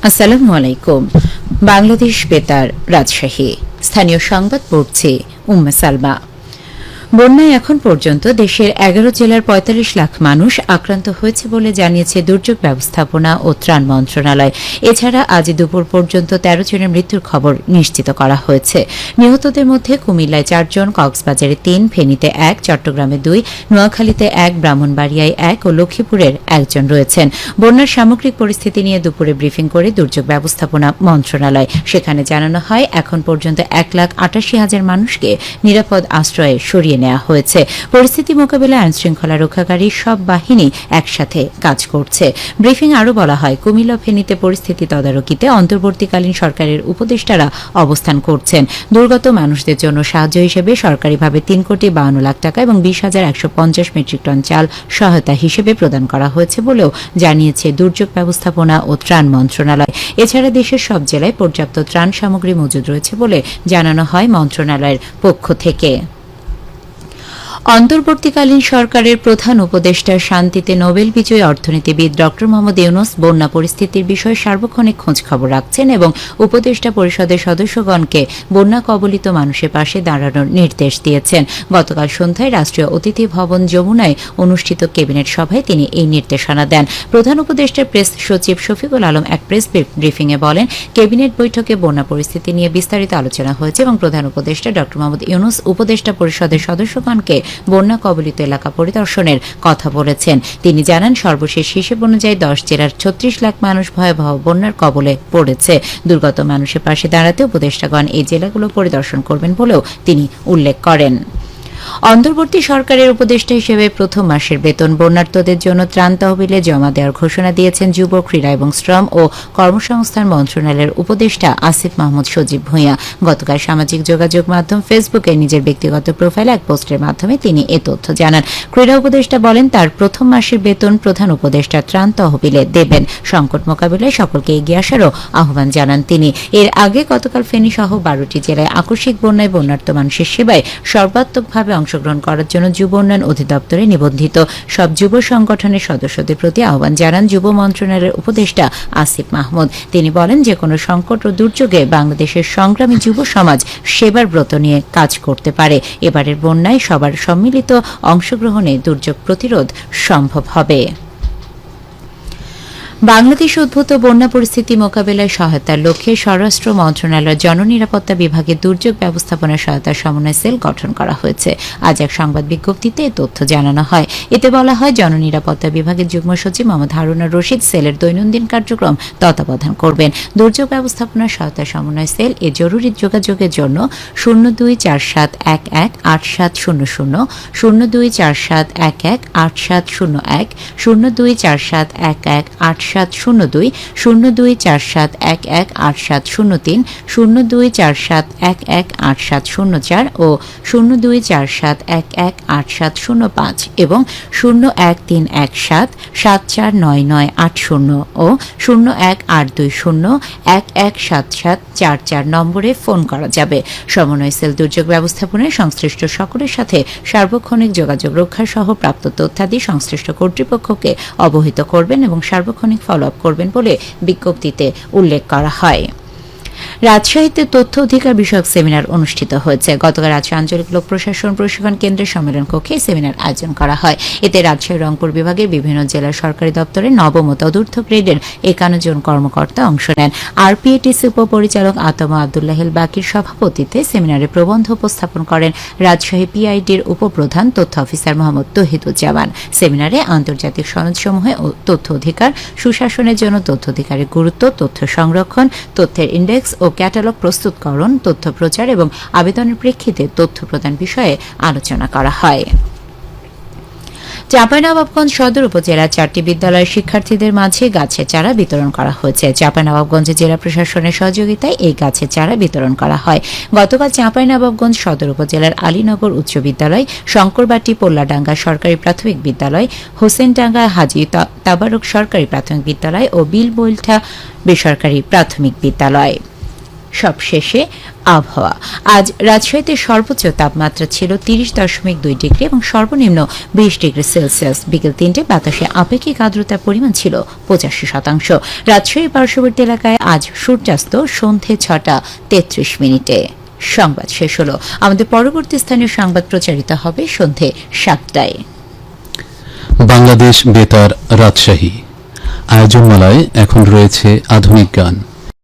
আসসালামু আলাইকুম। বাংলাদেশ বেতার, রাজশাহী। স্থানীয় সংবাদ পড়ছে উম্মে সালমা। বন্যায় এখন পর্যন্ত দেশের 11 জেলার ৪৫ লাখ মানুষ আক্রান্ত হয়েছে বলে জানিয়েছে দুর্যোগ ব্যবস্থাপনা ও ত্রাণ মন্ত্রণালয়। এছাড়া আজ দুপুর পর্যন্ত ১৩ জনের মৃত্যুর খবর নিশ্চিত করা হয়েছে। নিহতদের মধ্যে কুমিল্লায় ৪ জন, কক্সবাজারে ৩, ফেনীতে ১, চট্টগ্রামে ২, নোয়াখালীতে ১, ব্রাহ্মণবাড়িয়ায় ১ ও লক্ষ্মীপুরের ১ জন রয়েছেন। বন্যার সামগ্রিক পরিস্থিতি নিয়ে দুপুরে ব্রিফিং করে দুর্যোগ ব্যবস্থাপনা মন্ত্রণালয়। সেখানে জানানো হয় এখন পর্যন্ত ১,৮৮,০০০ মানুষকে নিরাপদ আশ্রয়ে সরিয়ে নেওয়া হয়েছে। পরিস্থিতি মোকাবিলায় আইনশৃঙ্খলা রক্ষাকারী সব বাহিনী একসাথে কাজ করছে। ব্রিফিং আরও বলা হয়, কুমিল্লা, ফেনীতে পরিস্থিতি তদারকিতে অন্তর্বর্তীকালীন সরকারের উপদেষ্টারা অবস্থান করছেন। দুর্গত মানুষদের জন্য সাহায্য হিসেবে সরকারিভাবে ৩,৫২,০০,০০০ টাকা এবং ২০,১৫০ মেট্রিক টন চাল সহায়তা হিসেবে প্রদান করা হয়েছে বলেও জানিয়েছে দুর্যোগ ব্যবস্থাপনা ও ত্রাণ মন্ত্রণালয়। এছাড়া দেশের সব জেলায় পর্যাপ্ত ত্রাণ সামগ্রী মজুদ রয়েছে বলে জানানো হয় মন্ত্রণালয়ের পক্ষ থেকে। অন্তর্বর্তীকালীন সরকারের প্রধান উপদেষ্টা শান্তিতে নোবেল বিজয়ী অর্থনীতিবিদ ড মোহাম্মদ ইউনূস বন্যা পরিস্থিতির বিষয়ে সার্বক্ষণিক খোঁজখবর রাখছেন এবং উপদেষ্টা পরিষদের সদস্যগণকে বন্যা কবলিত মানুষের পাশে দাঁড়ানোর নির্দেশ দিয়েছেন। গতকাল সন্ধ্যায় রাষ্ট্রীয় অতিথি ভবন যমুনায় অনুষ্ঠিত ক্যাবিনেট সভায় তিনি এই নির্দেশনা দেন। প্রধান উপদেষ্টার প্রেস সচিব শফিকুল আলম এক প্রেস ব্রিফিংয়ে বলেন, ক্যাবিনেট বৈঠকে বন্যা পরিস্থিতি নিয়ে বিস্তারিত আলোচনা হয়েছে এবং প্রধান উপদেষ্টা ড মোহাম্মদ ইউনূস উপদেষ্টা পরিষদের সদস্যগণকে বন্যা কবলিত এলাকা পরিদর্শনের কথা বলেছেন। তিনি জানান, সর্বশেষ হিসেব অনুযায়ী ১০ জেলার ৩৬ লাখ মানুষ ভয়াবহ বন্যার কবলে পড়েছে। দুর্গত মানুষের পাশে দাঁড়াতে উপদেষ্টাগণ এই জেলাগুলো পরিদর্শন করবেন বলেও তিনি উল্লেখ করেন। অন্তর্বর্তী সরকারের উপদেষ্টা হিসেবে প্রথম মাসের বেতন বন্যার্তদের জন্য ত্রাণ তহবিলে জমা দেওয়ার ঘোষণা দিয়েছেন যুব, ক্রীড়া এবং শ্রম ও কর্মসংস্থান মন্ত্রণালয়ের উপদেষ্টা আসিফ মাহমুদ সজীব ভূঁইয়া। গতকাল সামাজিক যোগাযোগ মাধ্যম ফেসবুকে নিজের ব্যক্তিগত প্রোফাইলে এক পোস্টের মাধ্যমে তিনি এ তথ্য জানান। ক্রীড়া উপদেষ্টা বলেন, তার প্রথম মাসের বেতন প্রধান উপদেষ্টা ত্রাণ তহবিলে দেবেন। সংকট মোকাবিলায় সকলকে এগিয়ে আসারও আহ্বান জানান তিনি। এর আগে গতকাল ফেনী সহ ১২টি জেলায় আকস্মিক বন্যায় বন্যার্ত মানুষের সেবায় সর্বাত্মকভাবে অংশগ্রহণ করার জন্য যুব উন্নয়ন অধিদপ্তরে নিবন্ধিত সব যুব সংগঠনের সদস্যদের প্রতি আহ্বান জানান যুব মন্ত্রণালয়ের উপদেষ্টা আসিফ মাহমুদ। তিনি বলেন, যে কোনো সংকট ও দুর্যোগে বাংলাদেশের সংগ্রামী যুব সমাজ সেবার ব্রত নিয়ে কাজ করতে পারে। এবারের বন্যায় সবার সম্মিলিত অংশগ্রহণে দুর্যোগ প্রতিরোধ সম্ভব হবে। বাংলাদেশ উদ্ভূত বন্যা পরিস্থিতি মোকাবিলায় সহায়তার লক্ষ্যে স্বরাষ্ট্র মন্ত্রণালয়ের জননিরাপত্তা বিভাগের দুর্যোগ ব্যবস্থাপনা সহায়তা সমন্বয় সেল গঠন করা হয়েছে। আজ এক সংবাদ বিজ্ঞপ্তিতে এ তথ্য জানানো হয়। এতে বলা হয়, জননিরাপত্তা বিভাগের যুগ্ম সচিব মোহাম্মদ হারুনুর রশিদ সেলের দৈনন্দিন কার্যক্রম তত্ত্বাবধান করবেন। দুর্যোগ ব্যবস্থাপনা সহায়তা সমন্বয় সেল এ জরুরি যোগাযোগের জন্য 0247118700, 0247118701, 0247118702, 0247118703, 0247118704 ও 0247118705 এবং 01317749980 ও 01820117744 নম্বরে ফোন করা যাবে। সমন্বয় সেল দুর্যোগ ব্যবস্থাপনায় সংশ্লিষ্ট সকলের সাথে সার্বক্ষণিক যোগাযোগ রক্ষা সহ প্রাপ্ত তথ্যাদি সংশ্লিষ্ট কর্তৃপক্ষকে অবহিত করবেন এবং সার্বক্ষণিক ফলো আপ করবেন বলে বিজ্ঞপ্তিতে উল্লেখ করা হয়। রাজশাহীতে তথ্য অধিকার বিষয়ক সেমিনার অনুষ্ঠিত হয়েছে। গতকাল রাজশাহী আঞ্চলিক লোক প্রশাসন প্রশিক্ষণ কেন্দ্রের সম্মেলন কক্ষে সেমিনার আয়োজন করা হয়। এতে রাজশাহী রংপুর বিভাগের বিভিন্ন জেলার সরকারি দপ্তরে নবম ও তদূর্ধ্ব গ্রেডের ৫১ জন কর্মকর্তা অংশ নেন। আরপিএটিসি উপপরিচালক আতমা আবদুল্লাহিল বাকির সভাপতিত্বে সেমিনারে প্রবন্ধ উপস্থাপন করেন রাজশাহী পিআইডির উপপ্রধান তথ্য অফিসার মোহাম্মদ তৌহিদুজ্জামান। সেমিনারে আন্তর্জাতিক সনদসমূহে তথ্য অধিকার, সুশাসনের জন্য তথ্য অধিকারের গুরুত্ব, তথ্য সংরক্ষণ, তথ্যের ইন্ডেক্স ও ক্যাটালগ প্রস্তুতকরণ, তথ্য প্রচার এবং আবেদনের প্রেক্ষিতে তথ্য প্রদান বিষয়ে আলোচনা করা হয়। চাঁপাইনবাবগঞ্জ সদর উপজেলার 4টি বিদ্যালয়ের শিক্ষার্থীদের মাঝে গাছের চারা বিতরণ করা হয়েছে। চাঁপাইনবাবগঞ্জ জেলা প্রশাসনের সহযোগিতায় এই গাছের চারা বিতরণ করা হয়। গতকাল চাঁপাইনবাবগঞ্জ সদর উপজেলার আলীনগর উচ্চ বিদ্যালয়, শঙ্করবাটি পোল্লাডাঙ্গা সরকারি প্রাথমিক বিদ্যালয়, হোসেনডাঙ্গা হাজী তাবারক সরকারি প্রাথমিক বিদ্যালয় ও বিলবৈঠা বেসরকারি প্রাথমিক বিদ্যালয়। সবশেষে আবহাওয়া। আজ রাজশাহীতে সর্বোচ্চ তাপমাত্রা ছিল 30.2 ডিগ্রি এবং সর্বনিম্ন 20 ডিগ্রি সেলসিয়াস। বিকেল 3টায় বাতাসে আপেক্ষিক আর্দ্রতার পরিমাণ ছিল 85%। রাজশাহী পার্শ্ববর্তী এলাকায় আজ সূর্যাস্ত সন্ধে 6:33। সংবাদ শেষ হলো। আমাদের পরবর্তী স্থানীয় সংবাদ প্রচারিত হবে সন্ধে 7টায়। বাংলাদেশ বেতার রাজশাহী আয়োজনমালায় এখন রয়েছে আধুনিক গান।